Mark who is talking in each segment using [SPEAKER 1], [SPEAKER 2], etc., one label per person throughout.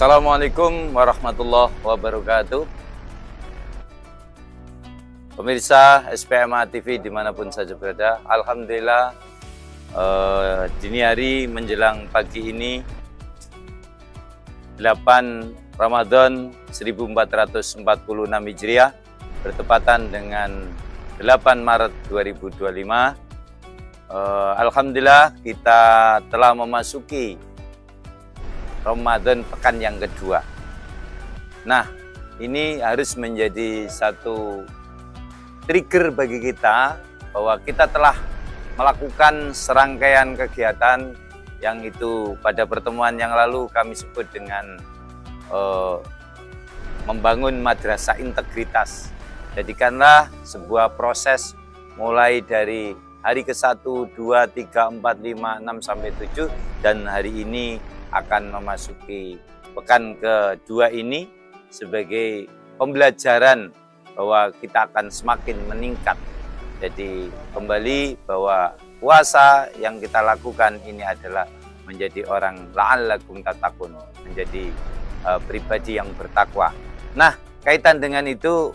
[SPEAKER 1] Assalamualaikum warahmatullahi wabarakatuh. Pemirsa SPMA TV dimanapun saja berada, alhamdulillah dini hari menjelang pagi ini 8 Ramadan 1446 Hijriah bertepatan dengan 8 Maret 2025. Alhamdulillah kita telah memasuki Ramadan pekan yang kedua. Nah, ini harus menjadi satu trigger bagi kita bahwa kita telah melakukan serangkaian kegiatan yang itu pada pertemuan yang lalu kami sebut dengan membangun madrasah integritas. Jadikanlah sebuah proses mulai dari hari ke-1, 2, 3, 4, 5, 6, sampai 7 dan hari ini akan memasuki pekan kedua ini sebagai pembelajaran bahwa kita akan semakin meningkat. Jadi kembali bahwa puasa yang kita lakukan ini adalah menjadi orang la'allakum tattaqun, menjadi pribadi yang bertakwa. Nah, kaitan dengan itu,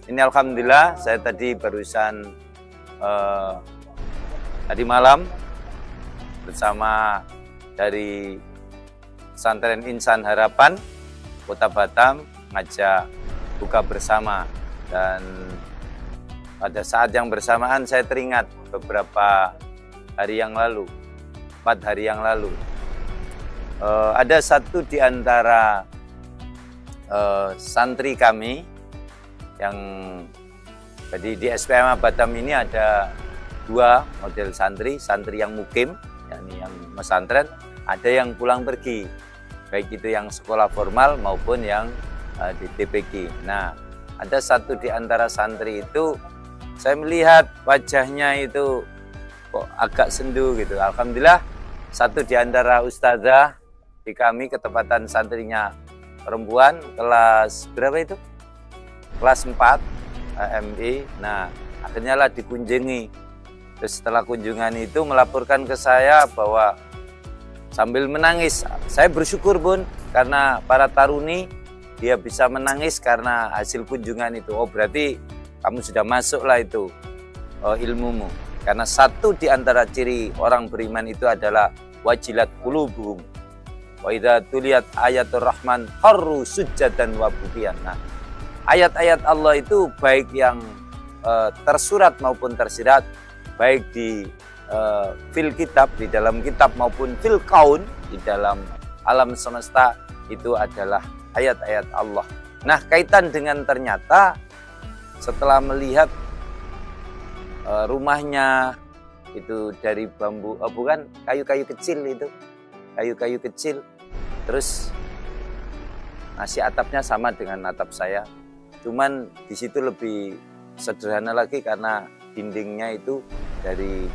[SPEAKER 1] ini alhamdulillah saya tadi barusan tadi malam bersama dari Pesantren Insan Harapan Kota Batam ngajak buka bersama, dan pada saat yang bersamaan saya teringat beberapa hari yang lalu, 4 hari yang lalu, ada satu di antara santri kami yang jadi di SPMA Batam ini ada 2 model santri, santri yang mukim, yakni yang mesantren, ada yang pulang pergi, baik itu yang sekolah formal maupun yang di TPQ. Nah, ada satu di antara santri itu, saya melihat wajahnya itu kok agak sendu gitu. Alhamdulillah, satu di antara ustazah di kami, ketepatan santrinya perempuan, kelas berapa itu? Kelas 4 MI. Nah, akhirnya lah dikunjungi. Terus setelah kunjungan itu melaporkan ke saya bahwa sambil menangis, saya bersyukur Bun, karena para taruni dia bisa menangis karena hasil kunjungan itu. Oh, berarti kamu sudah masuk lah itu ilmumu. Karena satu di antara ciri orang beriman itu adalah wajilat qulubuhum wa idza tuliyat ayatul rahman kharru sujjadan wa bukiyan. Nah, ayat-ayat Allah itu baik yang tersurat maupun tersirat, baik di fil kitab, di dalam kitab, maupun fil kaun, di dalam alam semesta, itu adalah ayat-ayat Allah. Nah, kaitan dengan ternyata setelah melihat rumahnya itu dari bambu, bukan, kayu-kayu kecil itu, kayu-kayu kecil, terus nasi atapnya sama dengan atap saya, cuman di situ lebih sederhana lagi karena dindingnya itu dari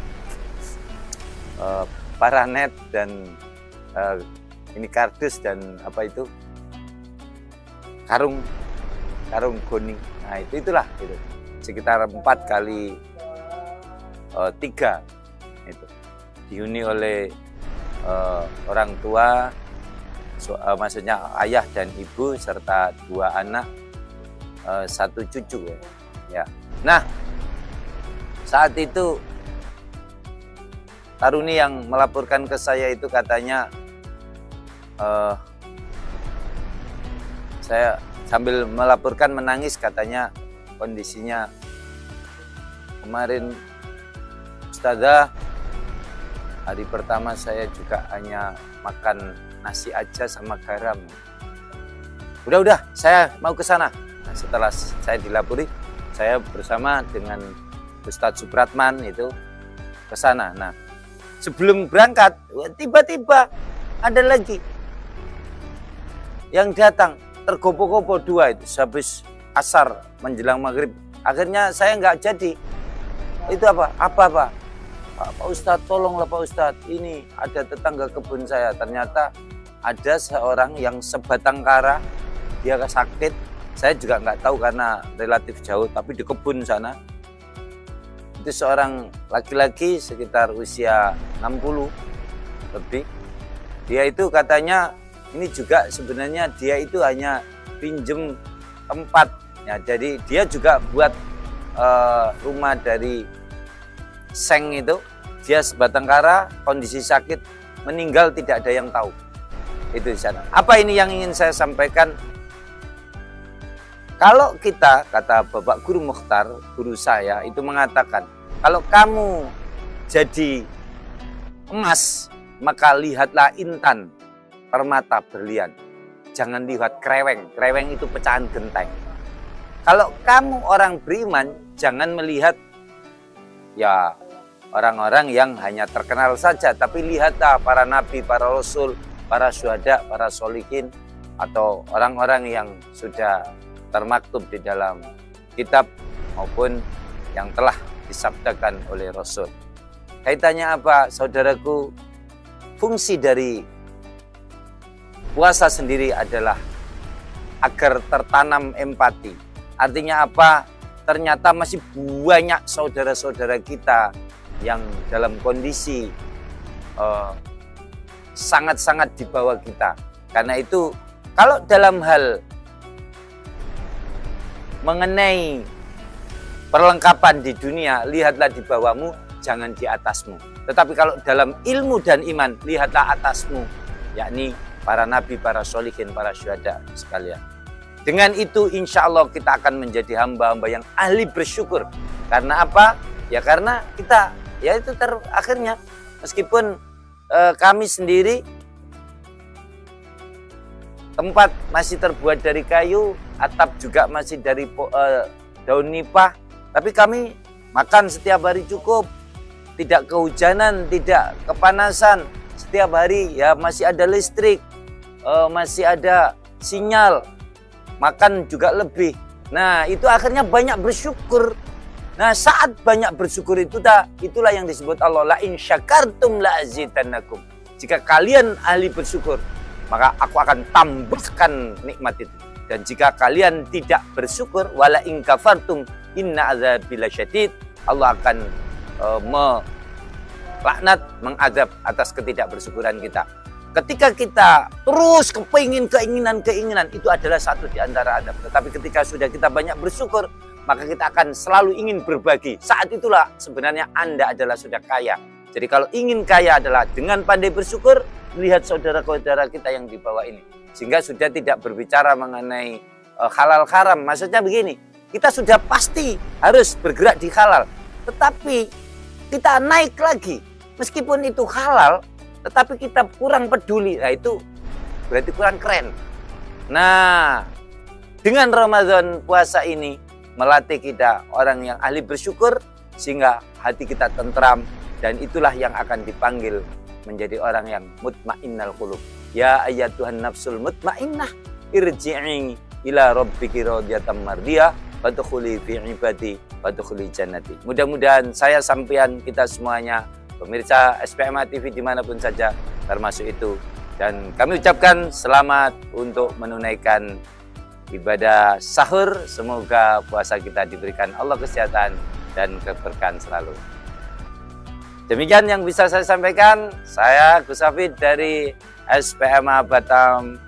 [SPEAKER 1] paranet dan ini kardus dan apa itu karung goni. Nah, itulah itu sekitar 4 kali 3 itu dihuni oleh orang tua, maksudnya ayah dan ibu serta 2 anak, 1 cucu ya. Nah, saat itu taruni yang melaporkan ke saya itu katanya, saya sambil melaporkan menangis, katanya kondisinya kemarin Ustazah, hari pertama saya juga hanya makan nasi aja sama garam. Udah, saya mau ke sana. Nah, setelah saya dilapori, saya bersama dengan Ustadz Supratman itu ke sana. Nah, sebelum berangkat, tiba-tiba ada lagi yang datang, tergopo-gopo 2 itu, habis asar menjelang maghrib. Akhirnya saya nggak jadi. Itu apa? Pak Ustadz, tolonglah Pak Ustadz, ini ada tetangga kebun saya. Ternyata ada seorang yang sebatang kara, dia sakit. Saya juga nggak tahu karena relatif jauh, tapi di kebun sana. Itu seorang laki-laki sekitar usia 60 lebih. Dia itu katanya ini juga sebenarnya dia itu hanya pinjem tempat. Ya, jadi dia juga buat rumah dari seng itu, dia sebatang kara, kondisi sakit, meninggal tidak ada yang tahu. Itu di sana. Apa ini yang ingin saya sampaikan? Kalau kita, kata Bapak Guru Mukhtar, guru saya, itu mengatakan, kalau kamu jadi emas, maka lihatlah intan, permata berlian. Jangan lihat kreweng, kreweng itu pecahan genteng. Kalau kamu orang beriman, jangan melihat ya orang-orang yang hanya terkenal saja, tapi lihatlah para nabi, para rasul, para syuhada, para solihin, atau orang-orang yang sudah termaktub di dalam kitab maupun yang telah disabdakan oleh Rasul. Kaitannya apa, saudaraku? Fungsi dari puasa sendiri adalah agar tertanam empati. Artinya apa? Ternyata masih banyak saudara-saudara kita yang dalam kondisi sangat-sangat di bawah kita. Karena itu, kalau dalam hal mengenai perlengkapan di dunia, lihatlah di bawahmu, jangan di atasmu. Tetapi kalau dalam ilmu dan iman, lihatlah atasmu, yakni para nabi, para sholihin, para syuhada sekalian. Dengan itu insya Allah kita akan menjadi hamba-hamba yang ahli bersyukur. Karena apa? Ya karena kita, ya itu akhirnya meskipun kami sendiri tempat masih terbuat dari kayu, atap juga masih dari daun nipah, tapi kami makan setiap hari cukup, tidak kehujanan, tidak kepanasan, setiap hari ya masih ada listrik, masih ada sinyal, makan juga lebih. Nah itu akhirnya banyak bersyukur. Nah saat banyak bersyukur itulah yang disebut Allah, la in syakartum la azidannakum. Jika kalian ahli bersyukur, maka aku akan tambahkan nikmat itu. Dan jika kalian tidak bersyukur, wala in kafartum inna azabi lasyadid, Allah akan melaknat, mengazab atas ketidakbersyukuran kita. Ketika kita terus keinginan, itu adalah satu di antara azab. Tetapi ketika sudah kita banyak bersyukur, maka kita akan selalu ingin berbagi. Saat itulah sebenarnya Anda adalah sudah kaya. Jadi kalau ingin kaya adalah dengan pandai bersyukur, lihat saudara-saudara kita yang di bawah ini. Sehingga sudah tidak berbicara mengenai halal haram. Maksudnya begini, kita sudah pasti harus bergerak di halal. Tetapi kita naik lagi. Meskipun itu halal, tetapi kita kurang peduli. Nah itu berarti kurang keren. Nah, dengan Ramadan puasa ini, melatih kita orang yang ahli bersyukur, sehingga hati kita tentram. Dan itulah yang akan dipanggil menjadi orang yang mutmainnal qulub. Ya ayyatuhan nafsul mutmainnah, irji'i ila rabbiki radiyatan mardiyah, fadkhuli fi ibadi, fadkhuli jannati. Mudah-mudahan saya sampean kita semuanya, pemirsa SPMA TV dimanapun saja, termasuk itu. Dan kami ucapkan selamat untuk menunaikan ibadah sahur. Semoga puasa kita diberikan Allah kesehatan dan keberkahan selalu. Demikian yang bisa saya sampaikan. Saya Gus Hafid dari SPMA Batam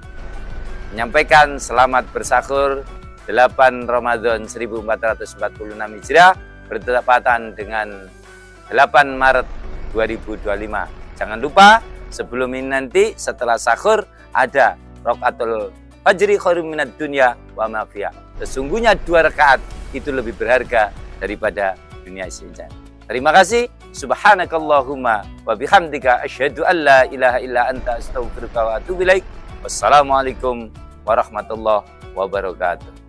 [SPEAKER 1] menyampaikan selamat bersahur 8 Ramadan 1446 Hijriah bertepatan dengan 8 Maret 2025. Jangan lupa sebelum ini nanti setelah sahur ada Rakaatul Fajri khairum minad dunya wa ma fiha. Sesungguhnya 2 rakaat itu lebih berharga daripada dunia isinya. Terima kasih. Subhanakallahumma wa bihamdika asyhadu an la ilaha illa anta astaghfiruka wa atubu ilaik. Wassalamualaikum warahmatullahi wabarakatuh.